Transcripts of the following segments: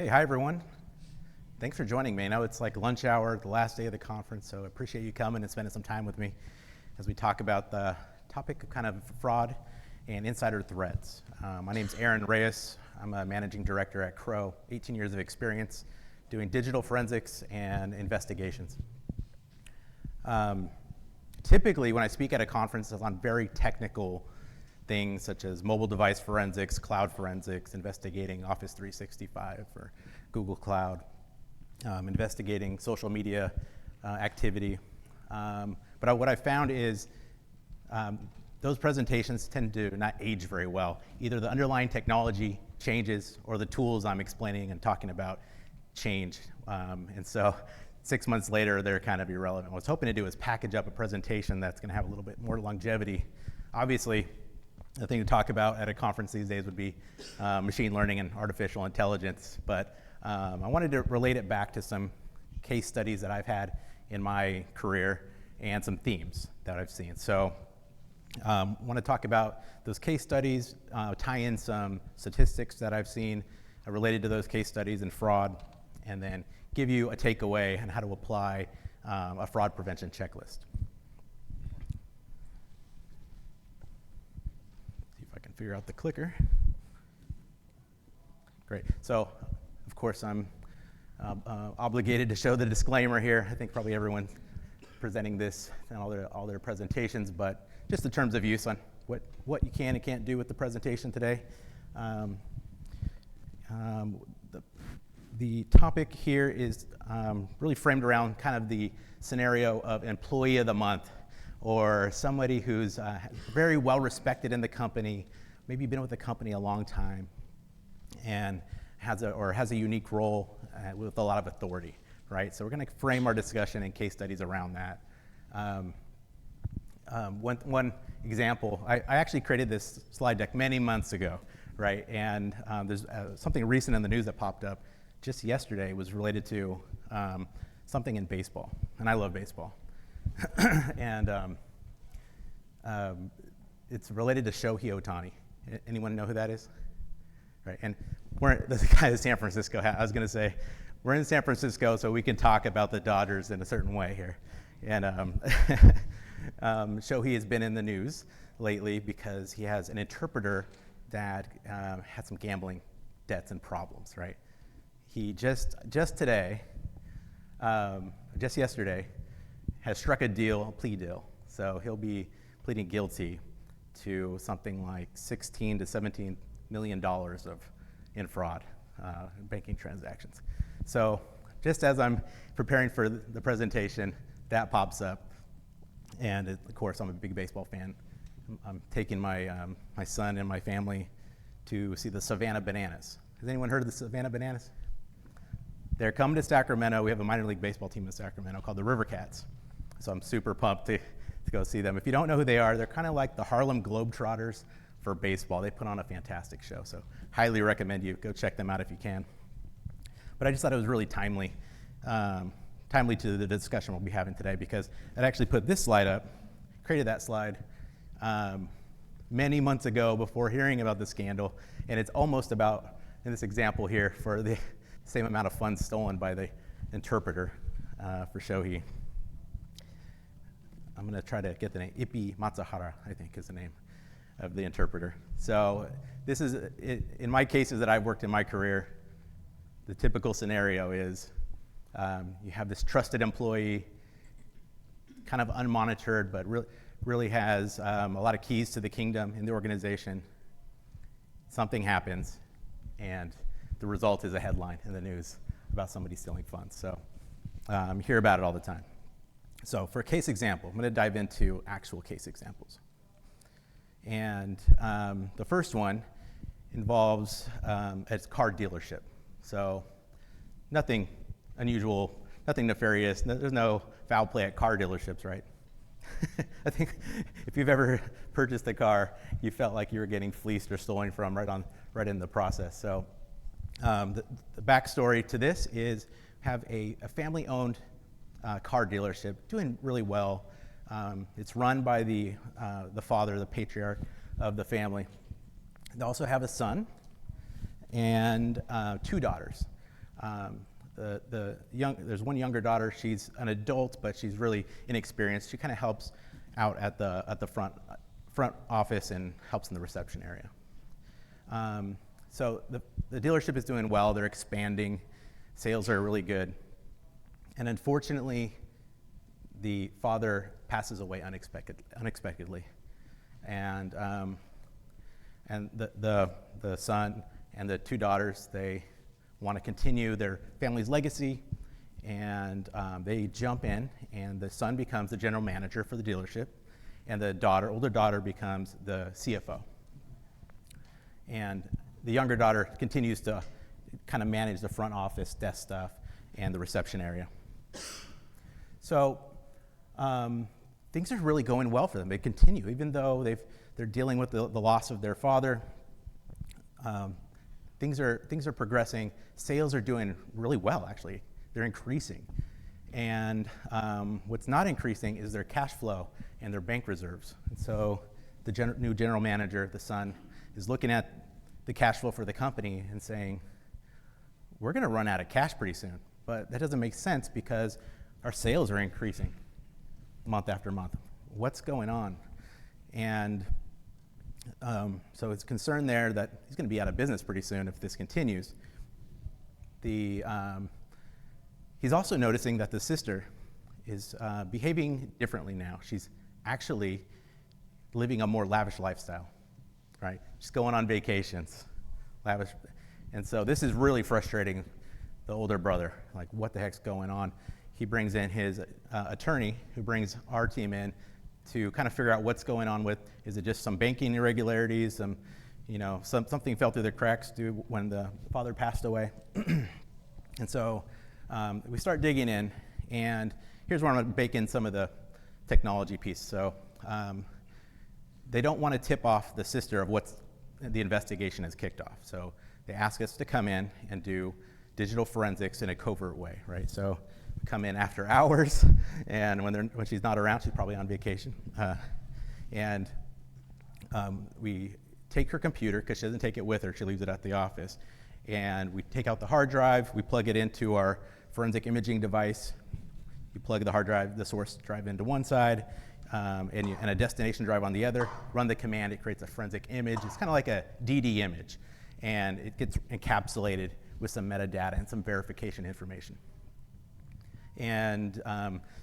Hey, hi everyone. Thanks for joining me. I know it's like lunch hour, the last day of the conference, so I appreciate you coming and spending some time with me as we talk about the topic of kind of fraud and insider threats. My name's Aaron Reyes. I'm a managing director at Crow, 18 years of experience doing digital forensics and investigations. Typically, when I speak at a conference, it's on very technical things such as mobile device forensics, cloud forensics, investigating Office 365 or Google Cloud, investigating social media activity. But what I found is those presentations tend to not age very well. Either the underlying technology changes or the tools I'm explaining and talking about change. And so 6 months later, they're kind of irrelevant. What I was hoping to do is package up a presentation that's gonna have a little bit more longevity. Obviously, the thing to talk about at a conference these days would be machine learning and artificial intelligence, but I wanted to relate it back to some case studies that I've had in my career and some themes that I've seen. So I want to talk about those case studies, tie in some statistics that I've seen related to those case studies and fraud, and then give you a takeaway on how to apply a fraud prevention checklist. Figure out the clicker. Great. So, of course, I'm obligated to show the disclaimer here. I think probably everyone presenting this and all their presentations, but just the terms of use on what you can and can't do with the presentation today. The topic here is really framed around kind of the scenario of employee of the month, or somebody who's very well respected in the company, maybe been with the company a long time, and has a unique role with a lot of authority, right? So we're going to frame our discussion and case studies around that. One example, I actually created this slide deck many months ago, right? And there's something recent in the news that popped up just yesterday was related to something in baseball, and I love baseball. And it's related to Shohei Ohtani. Anyone know who that is? Right, and the guy in San Francisco. I was going to say, we're in San Francisco, so we can talk about the Dodgers in a certain way here. And Shohei has been in the news lately because he has an interpreter that had some gambling debts and problems, right? He just yesterday, has struck a plea deal. So he'll be pleading guilty to something like $16 to $17 million in fraud, banking transactions. So just as I'm preparing for the presentation, that pops up. And of course, I'm a big baseball fan. I'm taking my son and my family to see the Savannah Bananas. Has anyone heard of the Savannah Bananas? They're coming to Sacramento. We have a minor league baseball team in Sacramento called the River Cats. So I'm super pumped to go see them. If you don't know who they are, they're kind of like the Harlem Globetrotters for baseball. They put on a fantastic show, so highly recommend you go check them out if you can. But I just thought it was really timely to the discussion we'll be having today, because I actually put this slide up, created that slide many months ago before hearing about the scandal, and it's almost about, in this example here, for the same amount of funds stolen by the interpreter for Shohei. I'm going to try to get the name. Ippi Matsuhara, I think, is the name of the interpreter. So this is, in my cases that I've worked in my career, the typical scenario is you have this trusted employee, kind of unmonitored, but really has a lot of keys to the kingdom in the organization. Something happens, and the result is a headline in the news about somebody stealing funds. So you hear about it all the time. So for a case example, I'm going to dive into actual case examples. And the first one involves a car dealership. So nothing unusual, nothing nefarious. There's no foul play at car dealerships, right? I think if you've ever purchased a car, you felt like you were getting fleeced or stolen from right in the process. So the backstory to this is have a family-owned car dealership doing really well. It's run by the father, the patriarch of the family. They also have a son and 2 daughters. There's one younger daughter. She's an adult, but she's really inexperienced. She kind of helps out at the front office and helps in the reception area. So the dealership is doing well. They're expanding. Sales are really good. And unfortunately, the father passes away unexpectedly. And the son and the two daughters, they want to continue their family's legacy, and they jump in, and the son becomes the general manager for the dealership, and the older daughter becomes the CFO. And the younger daughter continues to kind of manage the front office, desk stuff, and the reception area. So things are really going well for them. They continue, even though they're dealing with the loss of their father. Things are progressing. Sales are doing really well, actually. They're increasing. And what's not increasing is their cash flow and their bank reserves. And so the new general manager, the son, is looking at the cash flow for the company and saying, we're going to run out of cash pretty soon. But that doesn't make sense because our sales are increasing month after month. What's going on? And so it's concerned there that he's going to be out of business pretty soon if this continues. He's also noticing that the sister is behaving differently now. She's actually living a more lavish lifestyle, right? She's going on vacations, lavish. And so this is really frustrating the older brother. Like, what the heck's going on? He brings in his attorney, who brings our team in to kind of figure out what's going on with, is it just some banking irregularities, something fell through the cracks when the father passed away. And so we start digging in, and here's where I'm going to bake in some of the technology piece. So they don't want to tip off the sister of what's the investigation has kicked off. So they ask us to come in and do digital forensics in a covert way, right? So we come in after hours, and when she's not around, she's probably on vacation. We take her computer, because she doesn't take it with her, she leaves it at the office. And we take out the hard drive, we plug it into our forensic imaging device. You plug the hard drive, the source drive into one side, and a destination drive on the other. Run the command, it creates a forensic image. It's kind of like a DD image, and it gets encapsulated with some metadata and some verification information. And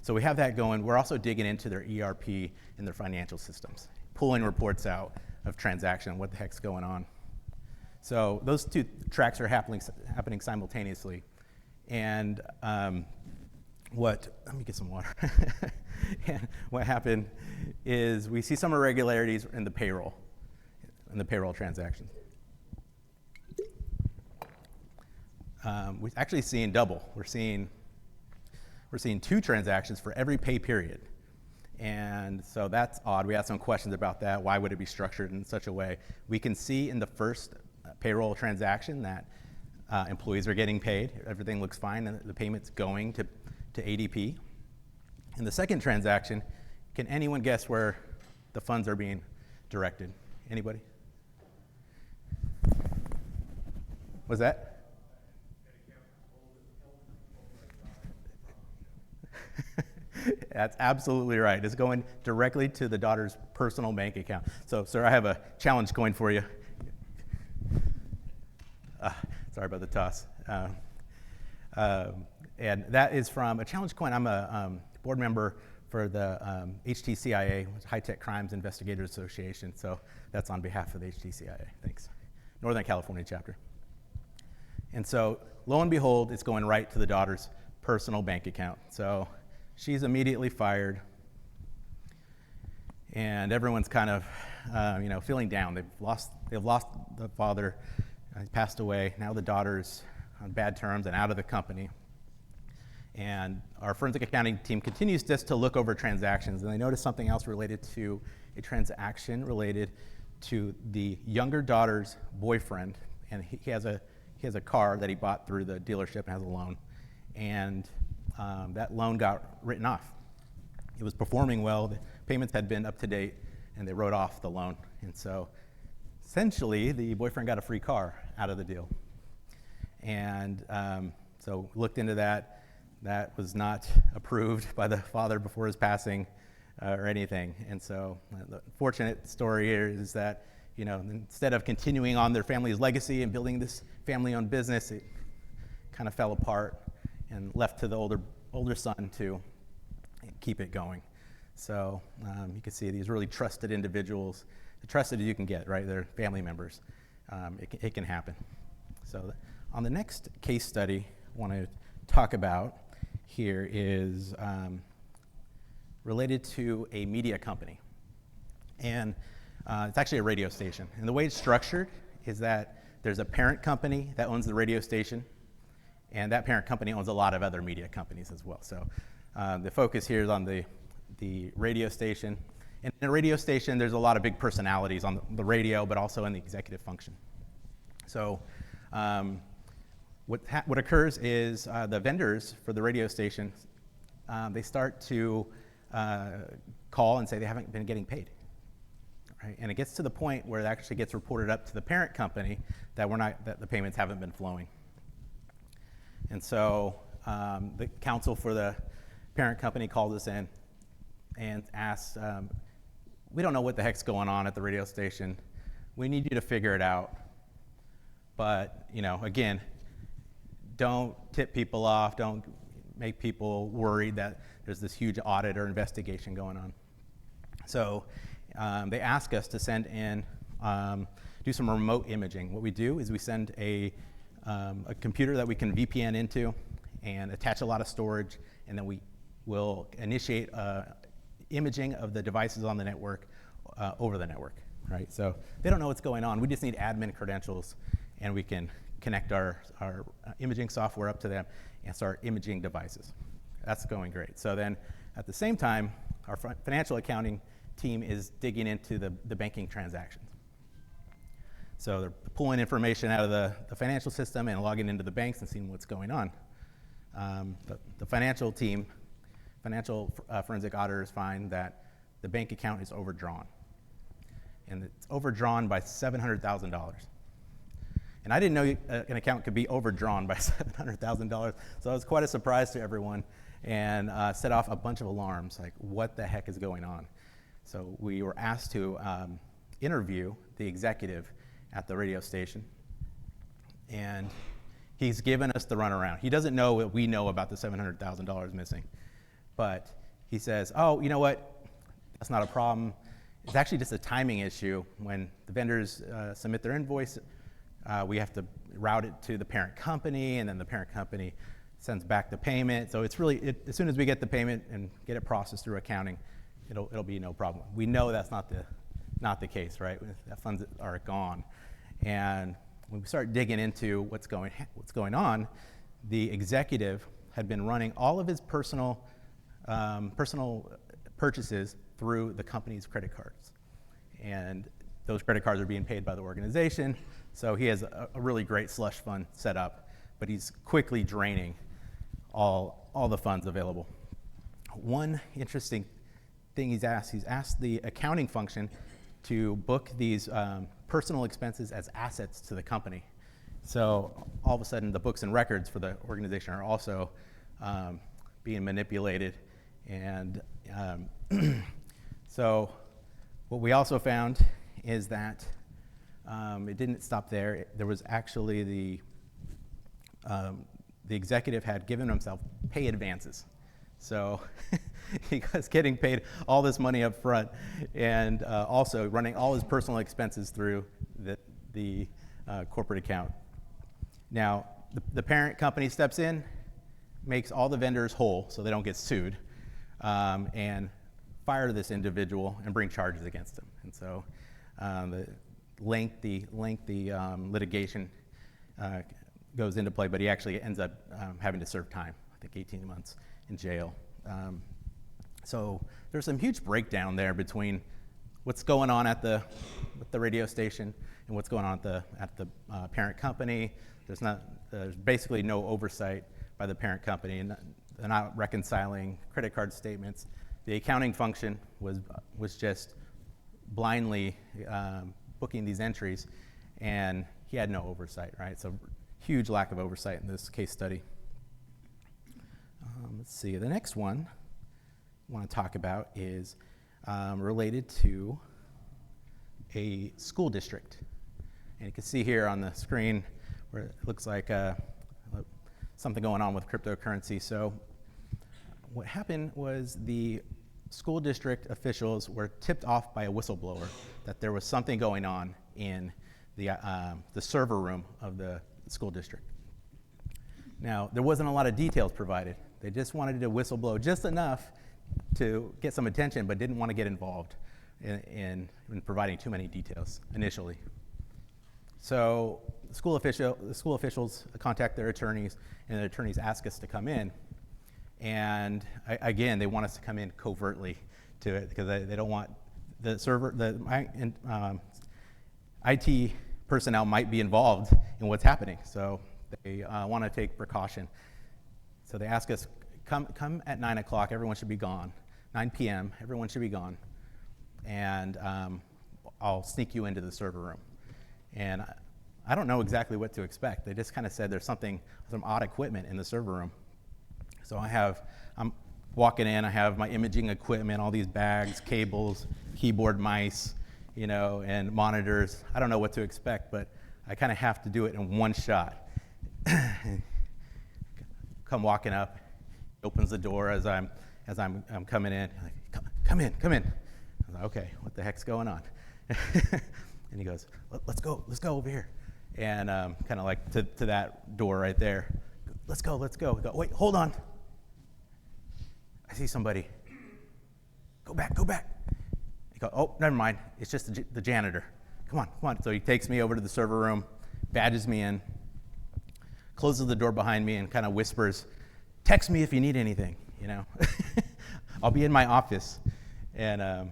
so we have that going. We're also digging into their ERP and their financial systems, pulling reports out of transaction, what the heck's going on. So those two tracks are happening simultaneously. And let me get some water. And what happened is we see some irregularities in the payroll transactions. We're actually seeing double. We're seeing 2 transactions for every pay period. And so that's odd. We had some questions about that. Why would it be structured in such a way? We can see in the first payroll transaction that employees are getting paid. Everything looks fine, and the payment's going to ADP. In the second transaction, can anyone guess where the funds are being directed? Anybody? Was that? That's absolutely right. It's going directly to the daughter's personal bank account. So, sir, I have a challenge coin for you. Sorry about the toss. And that is from a challenge coin. I'm a board member for the HTCIA, High Tech Crimes Investigators Association. So that's on behalf of the HTCIA. Thanks. Northern California chapter. And so, lo and behold, it's going right to the daughter's personal bank account. So she's immediately fired, and everyone's kind of, feeling down. They've lost the father. He passed away. Now the daughter's on bad terms and out of the company. And our forensic accounting team continues just to look over transactions, and they noticed something else related to a transaction related to the younger daughter's boyfriend. And he has a car that he bought through the dealership and has a loan. And that loan got written off. It was performing well. The payments had been up to date, and they wrote off the loan. And so essentially, the boyfriend got a free car out of the deal. And So looked into that. That was not approved by the father before his passing or anything. And so the fortunate story here is that, instead of continuing on their family's legacy and building this family-owned business, it kind of fell apart and left to the older son to keep it going. So you can see these really trusted individuals, the trusted as you can get, right? They're family members. It can happen. So on the next case study I want to talk about here is related to a media company. And it's actually a radio station. And the way it's structured is that there's a parent company that owns the radio station, and that parent company owns a lot of other media companies as well. So the focus here is on the radio station. And in a radio station, there's a lot of big personalities on the radio, but also in the executive function. So what occurs is the vendors for the radio station, they start to call and say they haven't been getting paid. Right? And it gets to the point where it actually gets reported up to the parent company that that the payments haven't been flowing. And so the counsel for the parent company called us in and asked, we don't know what the heck's going on at the radio station. We need you to figure it out. But, again, don't tip people off. Don't make people worried that there's this huge audit or investigation going on. So they ask us to send in, do some remote imaging. What we do is we send a computer that we can VPN into and attach a lot of storage, and then we will initiate imaging of the devices on the network over the network, right? So they don't know what's going on. We just need admin credentials, and we can connect our imaging software up to them and start imaging devices. That's going great. So then at the same time, our financial accounting team is digging into the banking transactions. So they're pulling information out of the financial system and logging into the banks and seeing what's going on. The financial team, financial forensic auditors find that the bank account is overdrawn. And it's overdrawn by $700,000. And I didn't know an account could be overdrawn by $700,000, so it was quite a surprise to everyone and set off a bunch of alarms, like what the heck is going on? So we were asked to interview the executive at the radio station, and he's given us the runaround. He doesn't know what we know about the $700,000 missing, but he says, oh, you know what? That's not a problem. It's actually just a timing issue. When the vendors submit their invoice, we have to route it to the parent company, and then the parent company sends back the payment. So it's really, as soon as we get the payment and get it processed through accounting, it'll be no problem. We know that's not the case, right? The funds are gone. And when we start digging into what's going on, the executive had been running all of his personal purchases through the company's credit cards. And those credit cards are being paid by the organization, so he has a really great slush fund set up, but he's quickly draining all the funds available. One interesting thing he's asked the accounting function to book these personal expenses as assets to the company. So all of a sudden, the books and records for the organization are also being manipulated. And so what we also found is that it didn't stop there. There was actually the executive had given himself pay advances. So he was getting paid all this money up front and also running all his personal expenses through the corporate account. Now, the parent company steps in, makes all the vendors whole so they don't get sued, and fire this individual and bring charges against him. And so the lengthy litigation goes into play, but he actually ends up having to serve time, I think 18 months in jail. So there's some huge breakdown there between what's going on at the radio station and what's going on at the parent company. There's basically no oversight by the parent company, and they're not reconciling credit card statements. The accounting function was just blindly booking these entries, and he had no oversight, right? So huge lack of oversight in this case study. Let's see, the next one I want to talk about is related to a school district. And you can see here on the screen where it looks like something going on with cryptocurrency. So what happened was the school district officials were tipped off by a whistleblower that there was something going on in the server room of the school district. Now, there wasn't a lot of details provided. They just wanted to whistleblow just enough to get some attention, but didn't want to get involved in providing too many details initially. So the school officials contact their attorneys, and the attorneys ask us to come in. And again, they want us to come in covertly to it because they don't want IT personnel might be involved in what's happening. So they want to take precaution. So they ask us, come at 9 o'clock, everyone should be gone. 9 p.m., everyone should be gone. And I'll sneak you into the server room. And I don't know exactly what to expect. They just kind of said there's some odd equipment in the server room. So I'm walking in, I have my imaging equipment, all these bags, cables, keyboard, mice, and monitors. I don't know what to expect, but I kind of have to do it in one shot. Come walking up, opens the door as I'm coming in. Like, come in. I was like, okay, what the heck's going on? And he goes, let's go over here. And kind of like to that door right there. Let's go. I go, wait, hold on. I see somebody. Go back. He goes, oh, never mind. It's just the janitor. Come on. So he takes me over to the server room, badges me in, closes the door behind me, and kind of whispers, text me if you need anything, I'll be in my office. And I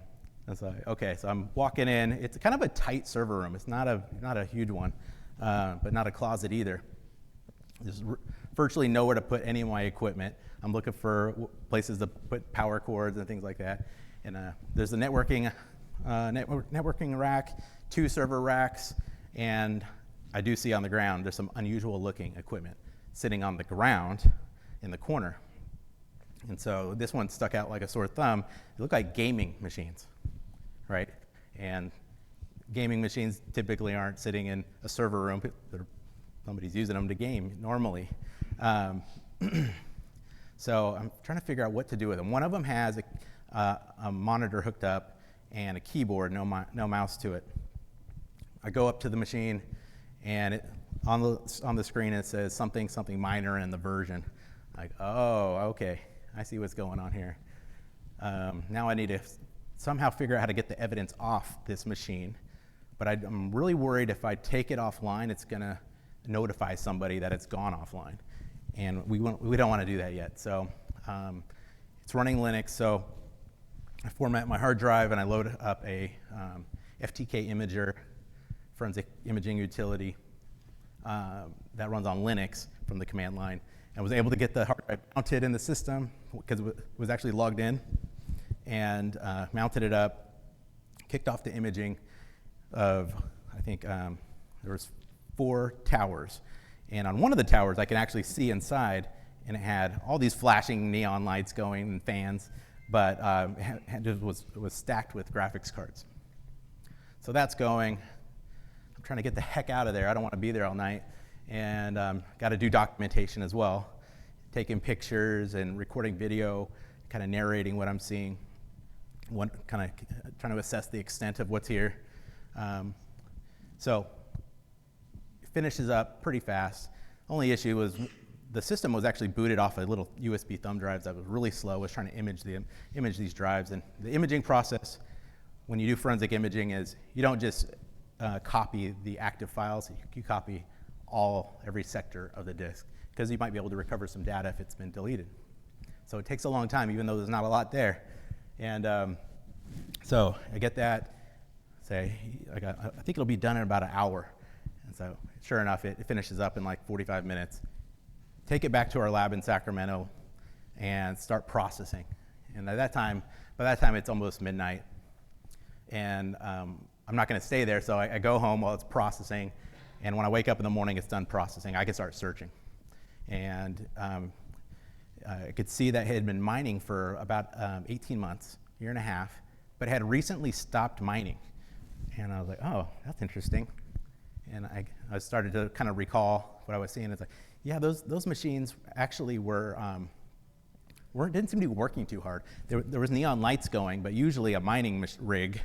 was like, okay, so I'm walking in. It's kind of a tight server room. It's not a huge one, but not a closet either. There's virtually nowhere to put any of my equipment. I'm looking for places to put power cords and things like that. And there's a networking rack, 2 server racks, and I do see on the ground there's some unusual looking equipment sitting on the ground in the corner. And so this one stuck out like a sore thumb. They look like gaming machines, right? And gaming machines typically aren't sitting in a server room. Somebody's using them to game normally. So I'm trying to figure out what to do with them. One of them has a monitor hooked up and a keyboard, no mouse to it. I go up to the machine, and on the screen it says something minor in the version. Like, oh, okay, I see what's going on here. Now I need to somehow figure out how to get the evidence off this machine. But I'm really worried if I take it offline, it's going to notify somebody that it's gone offline. And we don't want to do that yet. So it's running Linux. So I format my hard drive, and I load up a FTK Imager, forensic imaging utility that runs on Linux from the command line. And was able to get the hard drive mounted in the system because it was actually logged in, and mounted it up, kicked off the imaging of, I think there was 4 towers. And on one of the towers, I can actually see inside, and it had all these flashing neon lights going and fans, but it was stacked with graphics cards. So that's going. I'm trying to get the heck out of there. I don't want to be there all night. And got to do documentation as well, taking pictures and recording video, kind of narrating what I'm seeing, kind of trying to assess the extent of what's here. So it finishes up pretty fast. Only issue was the system was actually booted off of little USB thumb drives that was really slow. Was trying to image these drives. And the imaging process, when you do forensic imaging, is you don't just copy the active files. You copy every sector of the disk, because you might be able to recover some data if it's been deleted. So it takes a long time, even though there's not a lot there. And so I get that. I think it'll be done in about an hour. And so sure enough, it finishes up in like 45 minutes. Take it back to our lab in Sacramento and start processing. And by that time it's almost midnight. And I'm not going to stay there, so I go home while it's processing. And when I wake up in the morning, it's done processing. I can start searching. And I could see that he had been mining for about 18 months, year and a half, but had recently stopped mining. And I was like, oh, that's interesting. And I started to kind of recall what I was seeing. It's like, yeah, those machines actually didn't seem to be working too hard. There was neon lights going, but usually a mining rig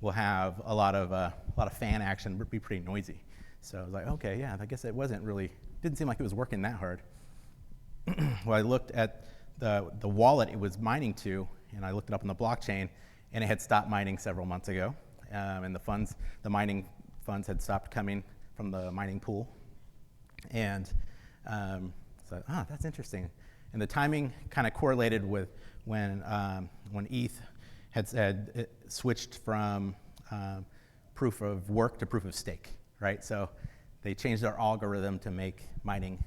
will have a lot of fan action, be pretty noisy. So I was like, okay, yeah, I guess it didn't seem like it was working that hard. Well, I looked at the wallet it was mining to, and I looked it up on the blockchain, and it had stopped mining several months ago, and the mining funds had stopped coming from the mining pool. And so, that's interesting. And the timing kind of correlated with when ETH had said it switched from proof of work to proof of stake, right? So they changed their algorithm to make mining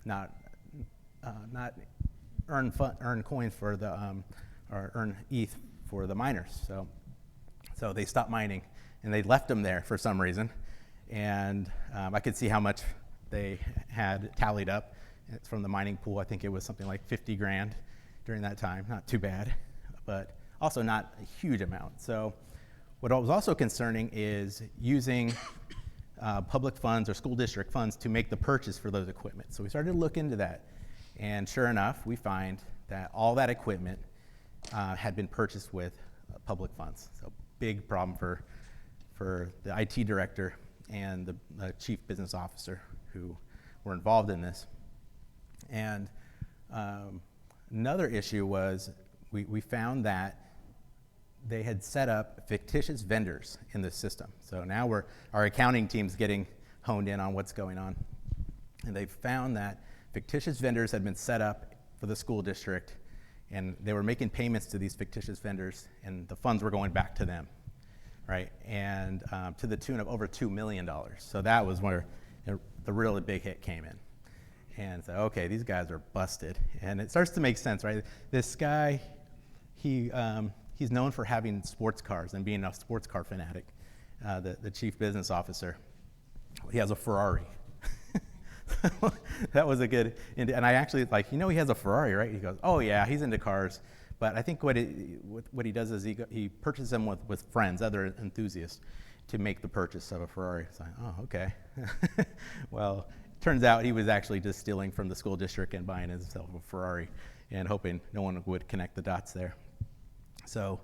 not earn coins for the or earn ETH for the miners. So they stopped mining, and they left them there for some reason. And I could see how much they had tallied up. It's from the mining pool. I think it was something like 50 grand during that time. Not too bad, but also not a huge amount. So what was also concerning is using public funds or school district funds to make the purchase for those equipment. So we started to look into that. And sure enough, we find that all that equipment had been purchased with public funds. So big problem for the IT director and the chief business officer who were involved in this. And another issue was we found that they had set up fictitious vendors in the system. So now our accounting team's getting honed in on what's going on. And they found that fictitious vendors had been set up for the school district, and they were making payments to these fictitious vendors, and the funds were going back to them, right? And to the tune of over $2 million. So that was where the really big hit came in. And so, okay, these guys are busted. And it starts to make sense, right? This guy, he's known for having sports cars and being a sports car fanatic, the chief business officer. He has a Ferrari. That was a good, and I actually like, he has a Ferrari, right? He goes, oh yeah, he's into cars. But I think what he does is he purchases them with friends, other enthusiasts, to make the purchase of a Ferrari. It's like, oh, okay. Well, turns out he was actually just stealing from the school district and buying himself a Ferrari and hoping no one would connect the dots there. So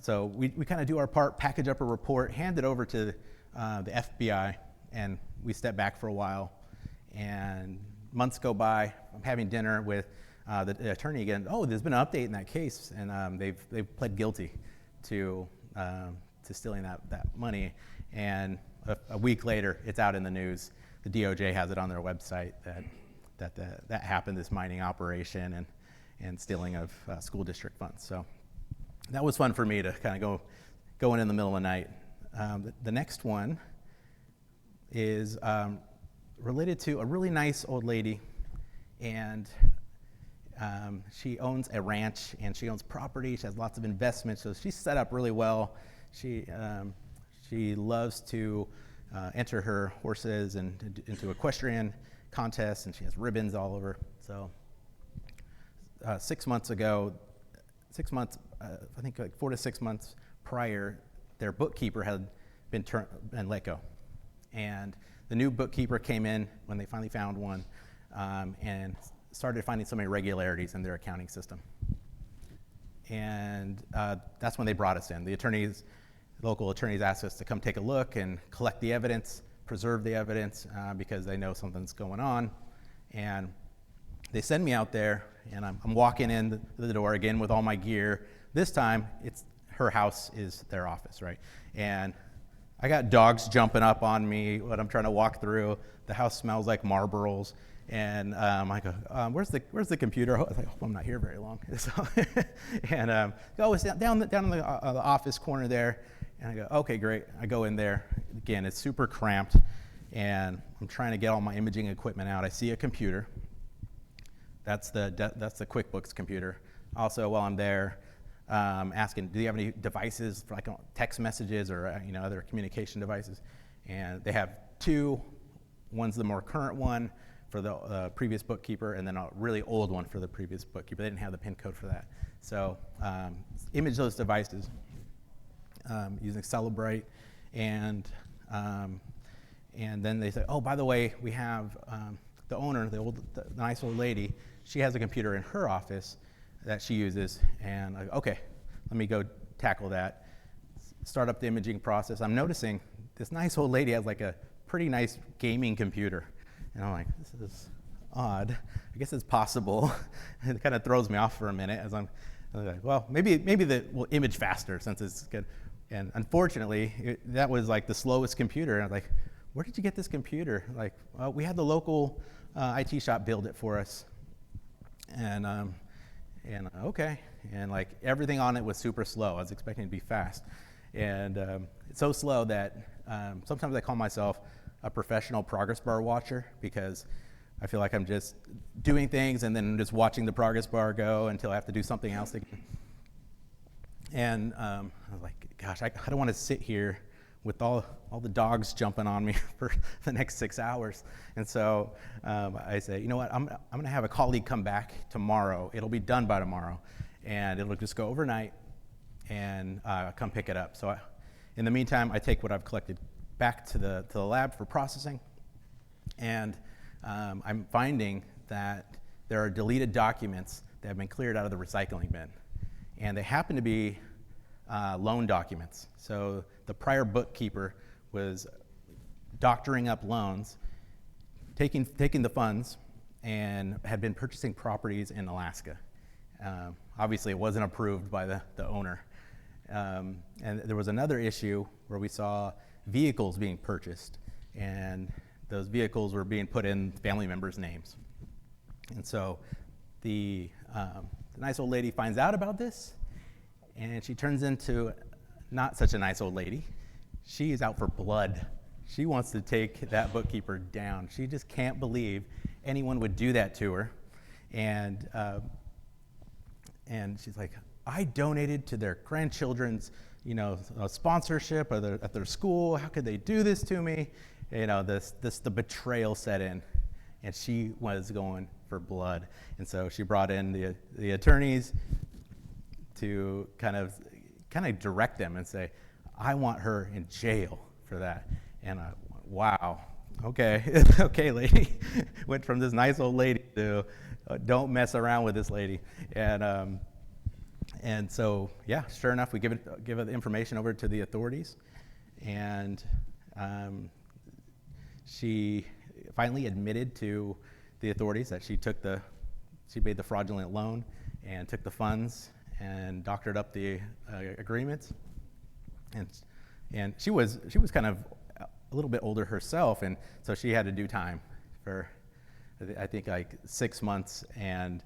so we kind of do our part, package up a report, hand it over to the FBI, and we step back for a while. And months go by. I'm having dinner with the attorney again. Oh, there's been an update in that case, and they've pled guilty to stealing that money. And a week later, it's out in the news. The DOJ has it on their website that happened, this mining operation and stealing of school district funds. So that was fun for me to kind of go in the middle of the night. The next one is related to a really nice old lady, and she owns a ranch and she owns property. She has lots of investments, so she's set up really well. She loves to enter her horses into equestrian contests, and she has ribbons all over. So 6 months ago, I think like 4 to 6 months prior, their bookkeeper had been let go. And the new bookkeeper came in when they finally found one, and started finding some irregularities in their accounting system. And that's when they brought us in. The local attorneys asked us to come take a look and collect the evidence, preserve the evidence, because they know something's going on. And they send me out there, and I'm walking in the door again with all my gear. This time, her house is their office, right? And I got dogs jumping up on me when I'm trying to walk through. The house smells like Marlboros. And I go, where's the computer? I was like, I'm not here very long. So, and it's down in the office corner there. And I go, okay, great. I go in there. Again, it's super cramped, and I'm trying to get all my imaging equipment out. I see a computer. That's the QuickBooks computer. Also, while I'm there, asking, do you have any devices for like text messages or other communication devices? And they have two. One's the more current one for the previous bookkeeper, and then a really old one for the previous bookkeeper. They didn't have the PIN code for that. So image those devices using Cellebrite, and then they say, oh, by the way, we have the owner, the nice old lady, she has a computer in her office that she uses, and I go, okay, let me go tackle that. Start up the imaging process. I'm noticing this nice old lady has like a pretty nice gaming computer. And I'm like, this is odd. I guess it's possible. It kind of throws me off for a minute as I'm like, well, maybe we'll image faster since it's good. And unfortunately, that was like the slowest computer. And I was like, where did you get this computer? Like, well, we had the local IT shop build it for us. And okay. And like everything on it was super slow. I was expecting it to be fast. And it's so slow that sometimes I call myself a professional progress bar watcher, because I feel like I'm just doing things and then just watching the progress bar go until I have to do something else again. And I was like, gosh, I don't want to sit here with all the dogs jumping on me for the next 6 hours. And so I say, you know what, I'm going to have a colleague come back tomorrow. It'll be done by tomorrow, and it'll just go overnight and come pick it up. So in the meantime, I take what I've collected back to the lab for processing, and I'm finding that there are deleted documents that have been cleared out of the recycling bin, and they happen to be loan documents. So the prior bookkeeper was doctoring up loans, taking the funds, and had been purchasing properties in Alaska. Obviously, it wasn't approved by the owner. And there was another issue where we saw vehicles being purchased, and those vehicles were being put in family members' names. And so the nice old lady finds out about this, and she turns into not such a nice old lady. She is out for blood. She wants to take that bookkeeper down. She just can't believe anyone would do that to her. And she's like, I donated to their grandchildren's, sponsorship at their school. How could they do this to me? The betrayal set in, and she was going for blood. And so she brought in the attorneys to kind of direct them and say, I want her in jail for that. And wow, okay, okay, lady. Went from this nice old lady to don't mess around with this lady. And so, yeah, sure enough, we give the information over to the authorities, and she finally admitted to the authorities that she made the fraudulent loan and took the funds and doctored up the agreements. And she was kind of a little bit older herself, and so she had to do time for, I think, like 6 months and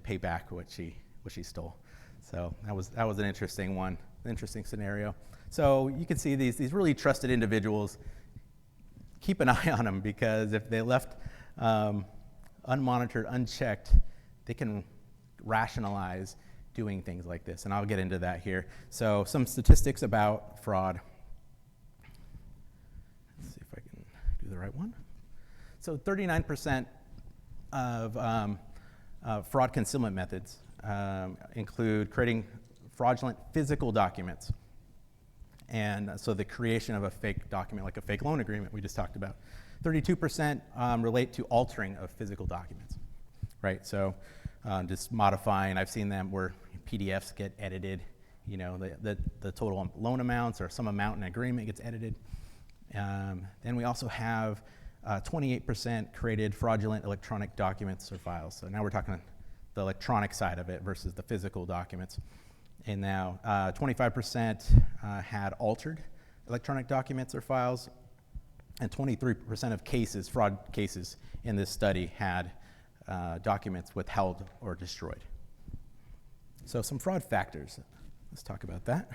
pay back what she stole. So that was an interesting one, interesting scenario. So you can see these really trusted individuals. Keep an eye on them, because if they left unmonitored, unchecked, they can rationalize doing things like this, and I'll get into that here. So some statistics about fraud. Let's see if I can do the right one. So 39% of fraud concealment methods include creating fraudulent physical documents. And so the creation of a fake document, like a fake loan agreement we just talked about. 32% relate to altering of physical documents, right? So just modifying. I've seen them where PDFs get edited, the total loan amounts or some amount in agreement gets edited. Then we also have 28% created fraudulent electronic documents or files. So now we're talking the electronic side of it versus the physical documents. And now 25% had altered electronic documents or files, and 23% of cases, fraud cases in this study, had documents withheld or destroyed. So some fraud factors. Let's talk about that.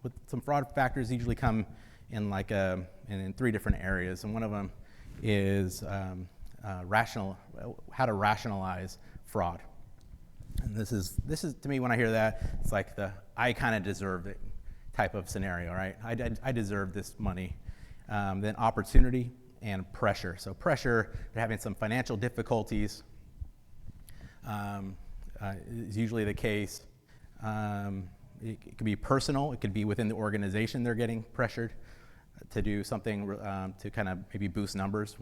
With some fraud factors usually come in in 3 different areas, and one of them is how to rationalize fraud. And this is to me, when I hear that, it's like I kind of deserve it type of scenario, right? I deserve this money. Then opportunity and pressure. So pressure, they're having some financial difficulties, is usually the case. It could be personal, it could be within the organization they're getting pressured to do something to kind of maybe boost numbers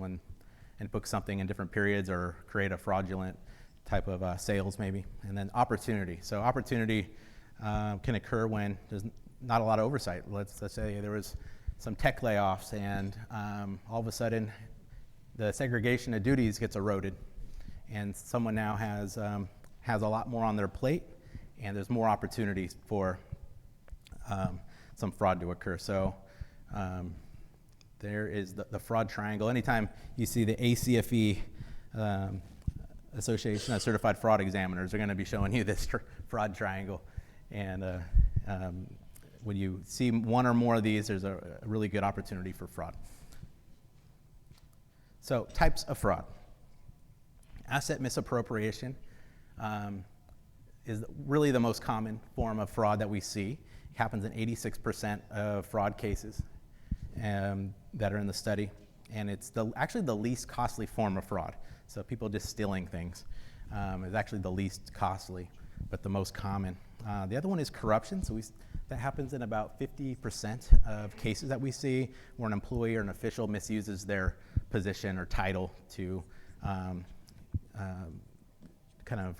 and book something in different periods or create a fraudulent type of sales maybe. And then opportunity. So opportunity can occur when there's not a lot of oversight. Let's say there was some tech layoffs and all of a sudden the segregation of duties gets eroded and someone now has a lot more on their plate and there's more opportunities for some fraud to occur. So there is the fraud triangle. Anytime you see the ACFE Association of Certified Fraud Examiners, they're going to be showing you this fraud triangle. And when you see one or more of these, there's a really good opportunity for fraud. So types of fraud. Asset misappropriation is really the most common form of fraud that we see. It happens in 86% of fraud cases that are in the study. And it's actually the least costly form of fraud. So people just stealing things is actually the least costly, but the most common. The other one is corruption. So that happens in about 50% of cases that we see where an employee or an official misuses their position or title to kind of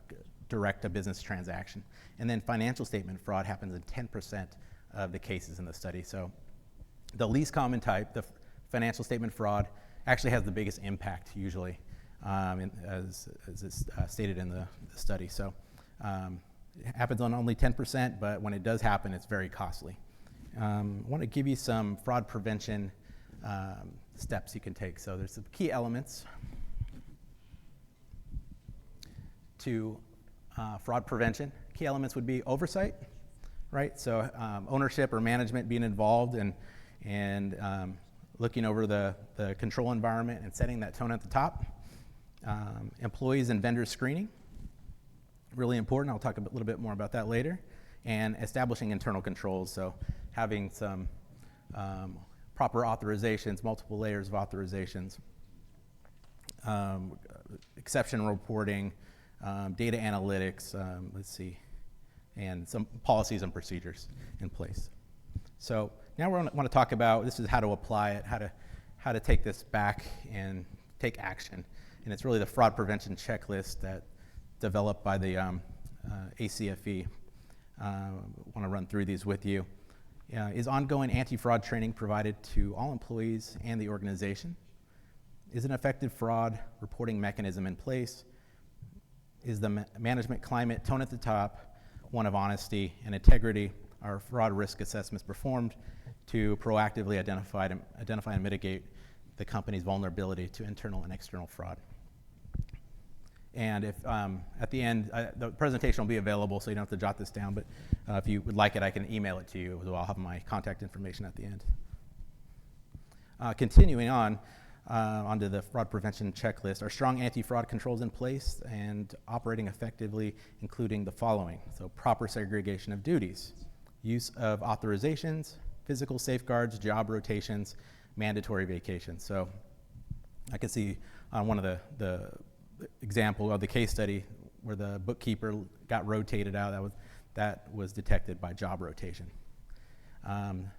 direct a business transaction. And then financial statement fraud happens in 10% of the cases in the study. So the least common type, the financial statement fraud, actually has the biggest impact usually, as is stated in the study. So it happens on only 10%, but when it does happen, it's very costly. I want to give you some fraud prevention steps you can take. So there's some key elements to fraud prevention. Key elements would be oversight, right? So ownership or management being involved and looking over the control environment and setting that tone at the top. Employees and vendor screening, really important. I'll talk a little bit more about that later. And establishing internal controls, so having some proper authorizations, multiple layers of authorizations, exception reporting, data analytics, and some policies and procedures in place. So now we want to talk about, this is how to apply it, how to take this back and take action. And it's really the fraud prevention checklist that developed by the ACFE. I want to run through these with you. Is ongoing anti-fraud training provided to all employees and the organization? Is an effective fraud reporting mechanism in place? Is the management climate tone at the top one of honesty and integrity? Are fraud risk assessments performed to proactively identify and mitigate the company's vulnerability to internal and external fraud? And if at the end, the presentation will be available, so you don't have to jot this down, but if you would like it, I can email it to you, so I'll have my contact information at the end. Continuing on, onto the fraud prevention checklist, are strong anti-fraud controls in place and operating effectively, including the following. So proper segregation of duties, use of authorizations, physical safeguards, job rotations, mandatory vacations. So I can see on one of the example of the case study where the bookkeeper got rotated out, that was detected by job rotation.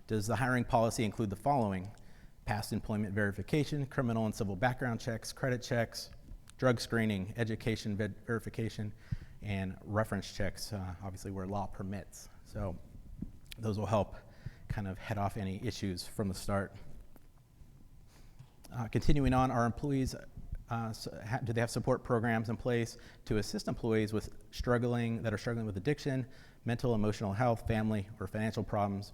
Does the hiring policy include the following? Past employment verification, criminal and civil background checks, credit checks, drug screening, education verification, and reference checks, obviously where law permits. So those will help kind of head off any issues from the start. Continuing on, our employees, do they have support programs in place to assist employees that are struggling with addiction, mental, emotional health, family, or financial problems?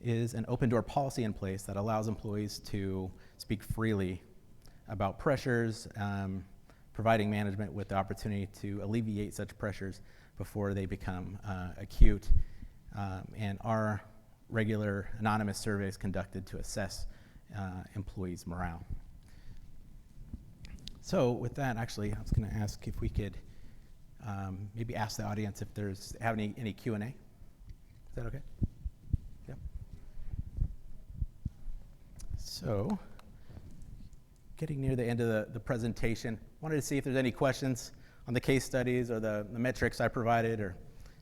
Is an open door policy in place that allows employees to speak freely about pressures, providing management with the opportunity to alleviate such pressures before they become acute, and are regular anonymous surveys conducted to assess employees' morale. So with that, actually, I was going to ask if we could maybe ask the audience if have any Q&A. Is that okay? So, getting near the end of the presentation, wanted to see if there's any questions on the case studies or the metrics I provided, or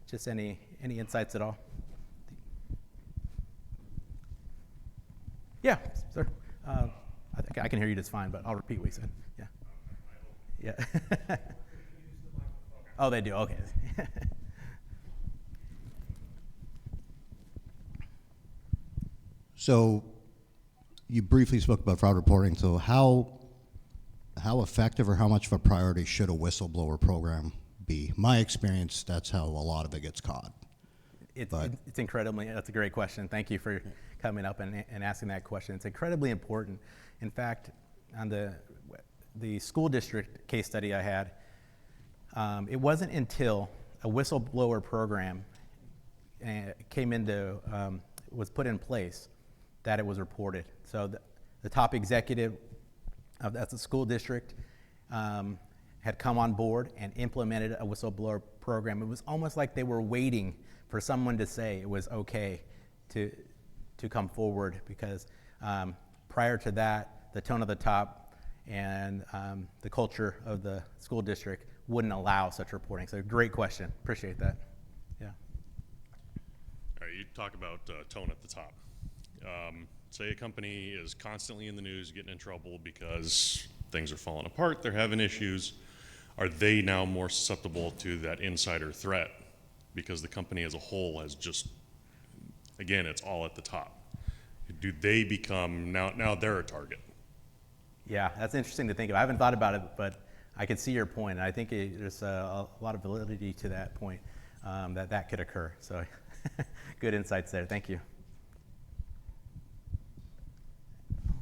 just any insights at all. Yeah, sir. I think I can hear you just fine, but I'll repeat what you said. Yeah. Yeah. Oh, they do. Okay. So you briefly spoke about fraud reporting. So how effective or how much of a priority should a whistleblower program be? My experience, that's how a lot of it gets caught. It's incredibly, that's a great question. Thank you for coming up and asking that question. It's incredibly important. In fact, on the school district case study I had, it wasn't until a whistleblower program was put in place that it was reported. So the top executive that's the school district had come on board and implemented a whistleblower program. It was almost like they were waiting for someone to say it was okay to come forward, because prior to that, the tone of the top and the culture of the school district wouldn't allow such reporting. So great question. Appreciate that. Yeah. All right, you talk about tone at the top. Say a company is constantly in the news, getting in trouble because things are falling apart, they're having issues. Are they now more susceptible to that insider threat because the company as a whole has just, again, it's all at the top? Do they become, now they're a target? Yeah, that's interesting to think of. I haven't thought about it, but I can see your point. And I think there's a lot of validity to that point, that could occur. So good insights there. Thank you.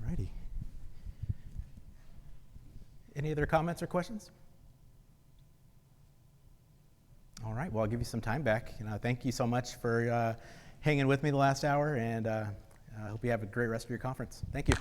Alrighty. Any other comments or questions? All right, well, I'll give you some time back. Thank you so much for hanging with me the last hour, and I hope you have a great rest of your conference. Thank you.